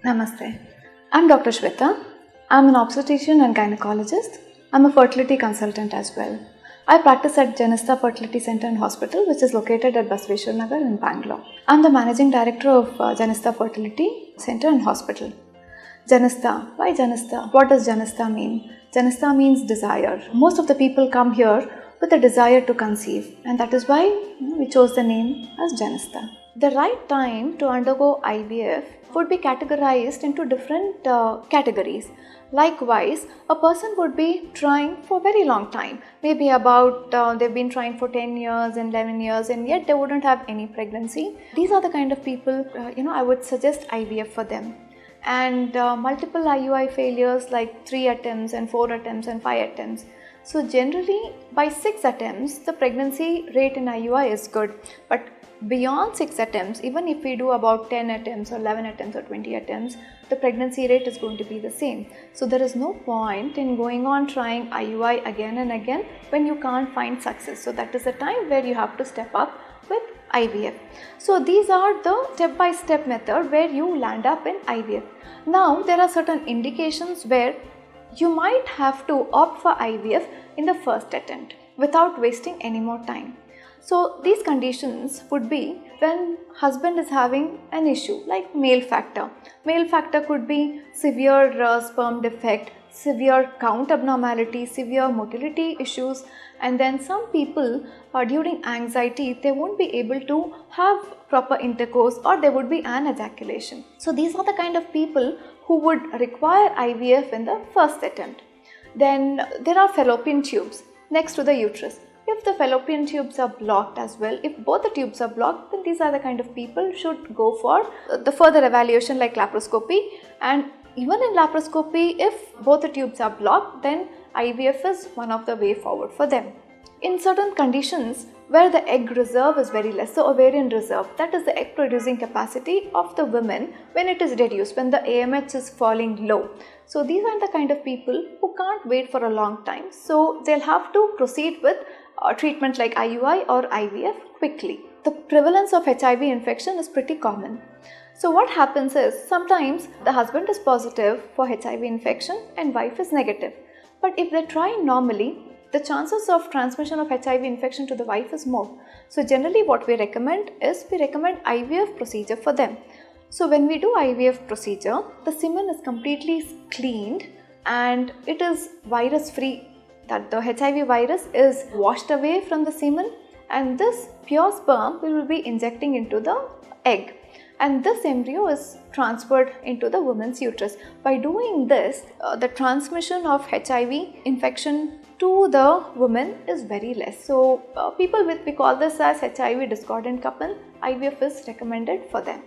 Namaste. I'm Dr. Shwetha. I'm an obstetrician and gynecologist. I'm a fertility consultant as well. I practice at Janisthaa Fertility Center and Hospital, which is located at Basaveshwar, Nagar in Bangalore. I'm the managing director of Janisthaa Fertility Center and Hospital. Janisthaa. Why Janisthaa? What does Janisthaa mean? Janisthaa means desire. Most of the people come here with a desire to conceive, and that is why we chose the name as Janisthaa. The right time to undergo IVF would be categorized into different categories. Likewise, a person would be trying for a very long time, maybe about they've been trying for 10 years and 11 years, and yet they wouldn't have any pregnancy. These are the kind of people I would suggest IVF for them. And multiple IUI failures like 3 attempts and 4 attempts and 5 attempts. So generally by 6 attempts the pregnancy rate in IUI is good, but beyond 6 attempts, even if we do about 10 attempts or 11 attempts or 20 attempts, the pregnancy rate is going to be the same. So there is no point in going on trying IUI again and again when you can't find success. So that is the time where you have to step up with IVF. So these are the step-by-step method where you land up in IVF. Now there are certain indications where you might have to opt for IVF in the first attempt without wasting any more time. So these conditions would be when husband is having an issue like male factor. Male factor could be severe sperm defect, severe count abnormality, severe motility issues, and then some people during anxiety they won't be able to have proper intercourse or there would be an ejaculation. So these are the kind of people who would require IVF in the first attempt. Then there are fallopian tubes next to the uterus. If the fallopian tubes are blocked as well, if both the tubes are blocked, then these are the kind of people should go for the further evaluation like laparoscopy. And even in laparoscopy, if both the tubes are blocked, then IVF is one of the way forward for them. In certain conditions where the egg reserve is very less, so ovarian reserve, that is the egg producing capacity of the women when it is reduced, when the AMH is falling low. So these are the kind of people who can't wait for a long time. So they'll have to proceed with treatment like IUI or IVF quickly. The prevalence of HIV infection is pretty common. So what happens is sometimes the husband is positive for HIV infection and wife is negative. But if they try normally, the chances of transmission of HIV infection to the wife is more. So generally what we recommend is IVF procedure for them. So when we do IVF procedure, the semen is completely cleaned and it is virus free. That the HIV virus is washed away from the semen, and this pure sperm we will be injecting into the egg, and this embryo is transferred into the woman's uterus. By doing this, the transmission of HIV infection to the woman is very less. So we call this as HIV discordant couple. IVF is recommended for them.